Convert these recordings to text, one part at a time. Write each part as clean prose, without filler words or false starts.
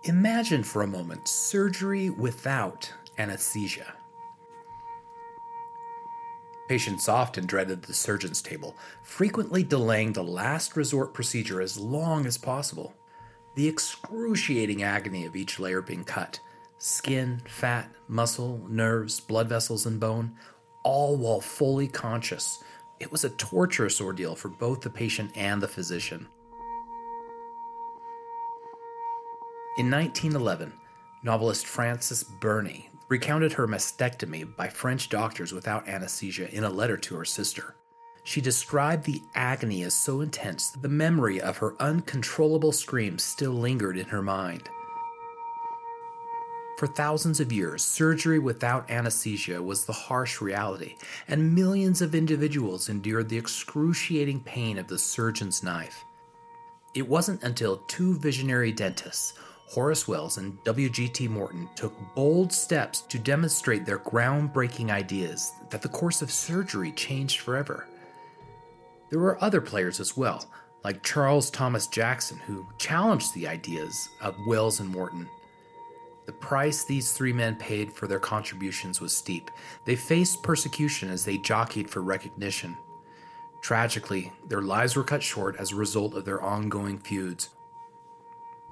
Imagine for a moment surgery without anesthesia. Patients often dreaded the surgeon's table, frequently delaying the last resort procedure as long as possible. The excruciating agony of each layer being cut, skin, fat, muscle, nerves, blood vessels, and bone, all while fully conscious. It was a torturous ordeal for both the patient and the physician. In 1911, novelist Frances Burney recounted her mastectomy by French doctors without anesthesia in a letter to her sister. She described the agony as so intense that the memory of her uncontrollable screams still lingered in her mind. For thousands of years, surgery without anesthesia was the harsh reality, and millions of individuals endured the excruciating pain of the surgeon's knife. It wasn't until two visionary dentists, Horace Wells and W.G.T. Morton, took bold steps to demonstrate their groundbreaking ideas that the course of surgery changed forever. There were other players as well, like Charles Thomas Jackson, who challenged the ideas of Wells and Morton. The price these three men paid for their contributions was steep. They faced persecution as they jockeyed for recognition. Tragically, their lives were cut short as a result of their ongoing feuds.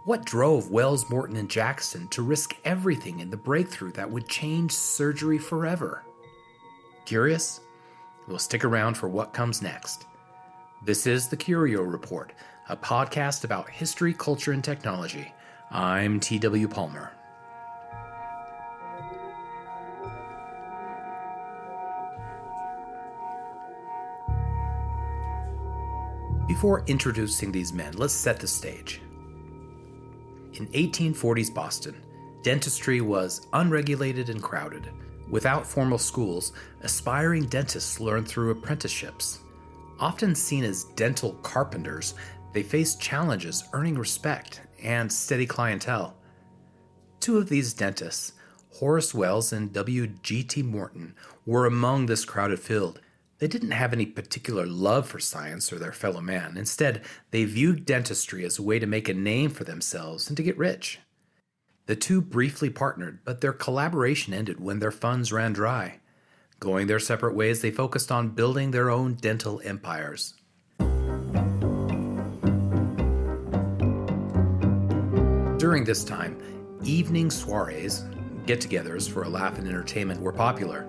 What drove Wells, Morton, and Jackson to risk everything in the breakthrough that would change surgery forever? Curious? We'll stick around for what comes next. This is the Curio Report, a podcast about history, culture, and technology. I'm T.W. Palmer. Before introducing these men, let's set the stage. In 1840s Boston, dentistry was unregulated and crowded. Without formal schools, aspiring dentists learned through apprenticeships. Often seen as dental carpenters, they faced challenges earning respect and steady clientele. Two of these dentists, Horace Wells and W.G.T. Morton, were among this crowded field. They didn't have any particular love for science or their fellow man. Instead, they viewed dentistry as a way to make a name for themselves and to get rich. The two briefly partnered, but their collaboration ended when their funds ran dry. Going their separate ways, they focused on building their own dental empires. During this time, evening soirees, get-togethers for a laugh and entertainment, were popular.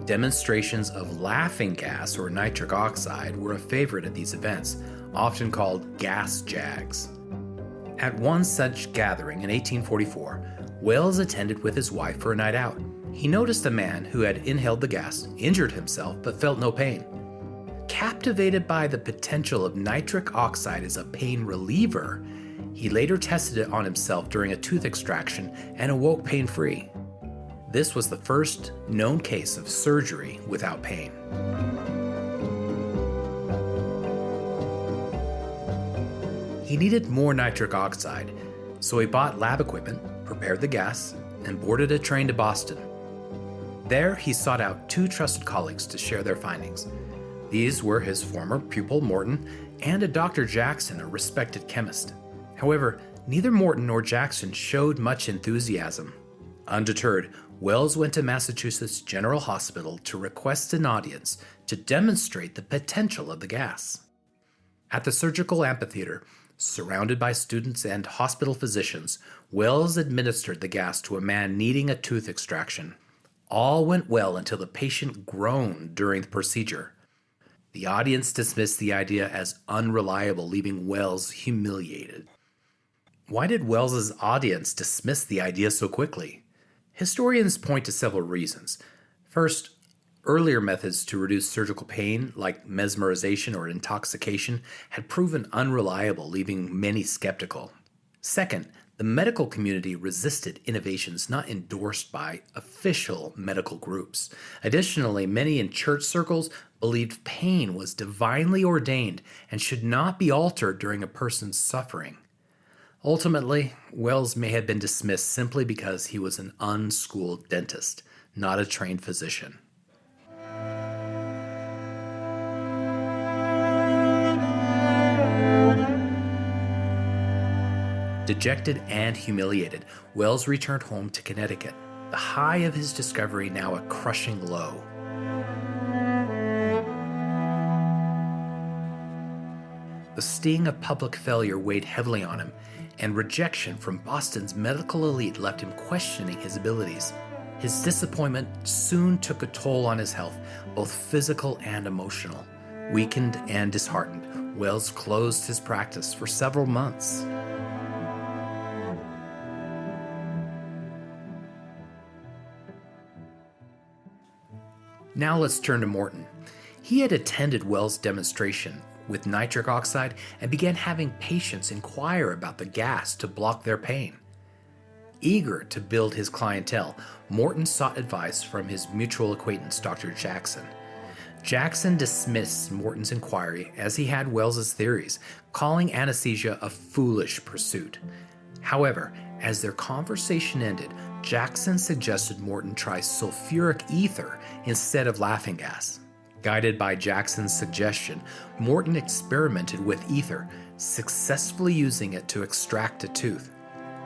Demonstrations of laughing gas or nitric oxide were a favorite at these events, often called gas jags. At one such gathering in 1844, Wells attended with his wife for a night out. He noticed a man who had inhaled the gas, injured himself, but felt no pain. Captivated by the potential of nitric oxide as a pain reliever, he later tested it on himself during a tooth extraction and awoke pain-free. This was the first known case of surgery without pain. He needed more nitric oxide, so he bought lab equipment, prepared the gas, and boarded a train to Boston. There, he sought out two trusted colleagues to share their findings. These were his former pupil, Morton, and a Dr. Jackson, a respected chemist. However, neither Morton nor Jackson showed much enthusiasm. Undeterred, Wells went to Massachusetts General Hospital to request an audience to demonstrate the potential of the gas. At the surgical amphitheater, surrounded by students and hospital physicians, Wells administered the gas to a man needing a tooth extraction. All went well until the patient groaned during the procedure. The audience dismissed the idea as unreliable, leaving Wells humiliated. Why did Wells's audience dismiss the idea so quickly? Historians point to several reasons. First, earlier methods to reduce surgical pain, like mesmerization or intoxication, had proven unreliable, leaving many skeptical. Second, the medical community resisted innovations not endorsed by official medical groups. Additionally, many in church circles believed pain was divinely ordained and should not be altered during a person's suffering. Ultimately, Wells may have been dismissed simply because he was an unschooled dentist, not a trained physician. Dejected and humiliated, Wells returned home to Connecticut, the high of his discovery now a crushing low. The sting of public failure weighed heavily on him, and rejection from Boston's medical elite left him questioning his abilities. His disappointment soon took a toll on his health, both physical and emotional. Weakened and disheartened, Wells closed his practice for several months. Now let's turn to Morton. He had attended Wells' demonstration with nitric oxide and began having patients inquire about the gas to block their pain. Eager to build his clientele, Morton sought advice from his mutual acquaintance, Dr. Jackson. Jackson dismissed Morton's inquiry as he had Wells's theories, calling anesthesia a foolish pursuit. However, as their conversation ended, Jackson suggested Morton try sulfuric ether instead of laughing gas. Guided by Jackson's suggestion, Morton experimented with ether, successfully using it to extract a tooth.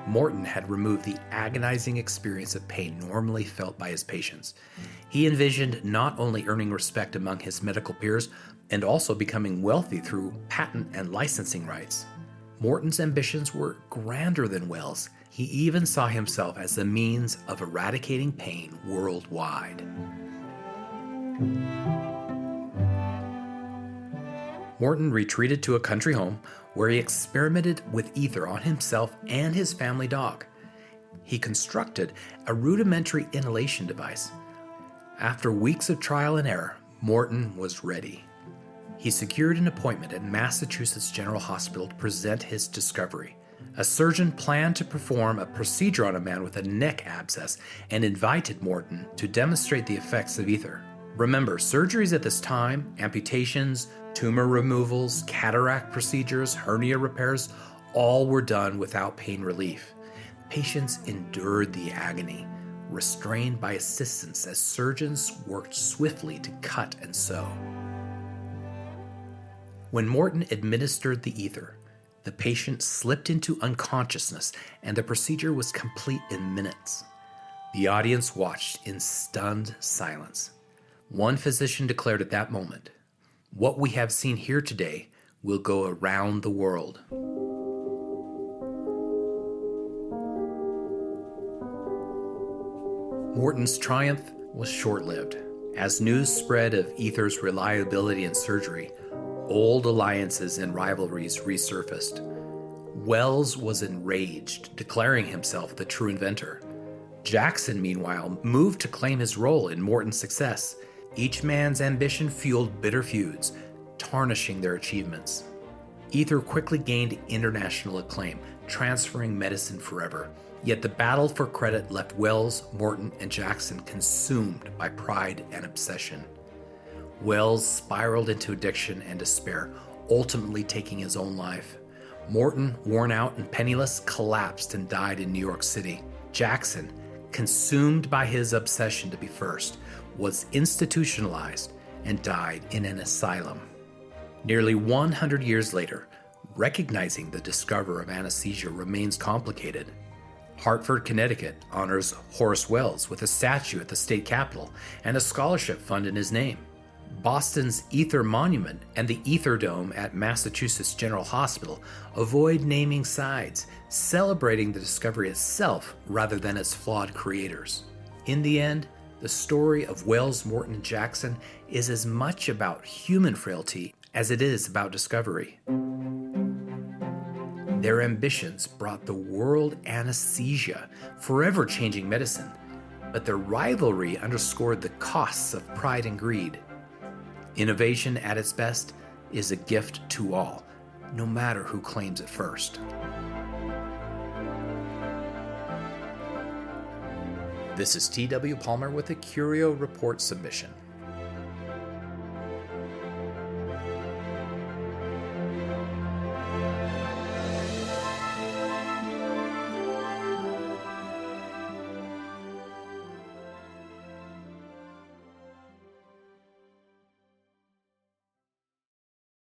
Morton had removed the agonizing experience of pain normally felt by his patients. He envisioned not only earning respect among his medical peers, and also becoming wealthy through patent and licensing rights. Morton's ambitions were grander than Wells. He even saw himself as the means of eradicating pain worldwide. Morton retreated to a country home where he experimented with ether on himself and his family dog. He constructed a rudimentary inhalation device. After weeks of trial and error, Morton was ready. He secured an appointment at Massachusetts General Hospital to present his discovery. A surgeon planned to perform a procedure on a man with a neck abscess and invited Morton to demonstrate the effects of ether. Remember, surgeries at this time, amputations, tumor removals, cataract procedures, hernia repairs, all were done without pain relief. Patients endured the agony, restrained by assistants as surgeons worked swiftly to cut and sew. When Morton administered the ether, the patient slipped into unconsciousness and the procedure was complete in minutes. The audience watched in stunned silence. One physician declared at that moment, "What we have seen here today will go around the world." Morton's triumph was short-lived. As news spread of ether's reliability in surgery, old alliances and rivalries resurfaced. Wells was enraged, declaring himself the true inventor. Jackson, meanwhile, moved to claim his role in Morton's success. Each man's ambition fueled bitter feuds, tarnishing their achievements. Ether quickly gained international acclaim, transferring medicine forever. Yet the battle for credit left Wells, Morton, and Jackson consumed by pride and obsession. Wells spiraled into addiction and despair, ultimately taking his own life. Morton, worn out and penniless, collapsed and died in New York City. Jackson, consumed by his obsession to be first, was institutionalized and died in an asylum. Nearly 100 years later, recognizing the discoverer of anesthesia remains complicated. Hartford, Connecticut honors Horace Wells with a statue at the state capitol and a scholarship fund in his name. Boston's Ether Monument and the Ether Dome at Massachusetts General Hospital avoid naming sides, celebrating the discovery itself rather than its flawed creators. In the end, the story of Wells, Morton, and Jackson is as much about human frailty as it is about discovery. Their ambitions brought the world anesthesia, forever changing medicine, but their rivalry underscored the costs of pride and greed. Innovation at its best is a gift to all, no matter who claims it first. This is T.W. Palmer with a Curio Report submission.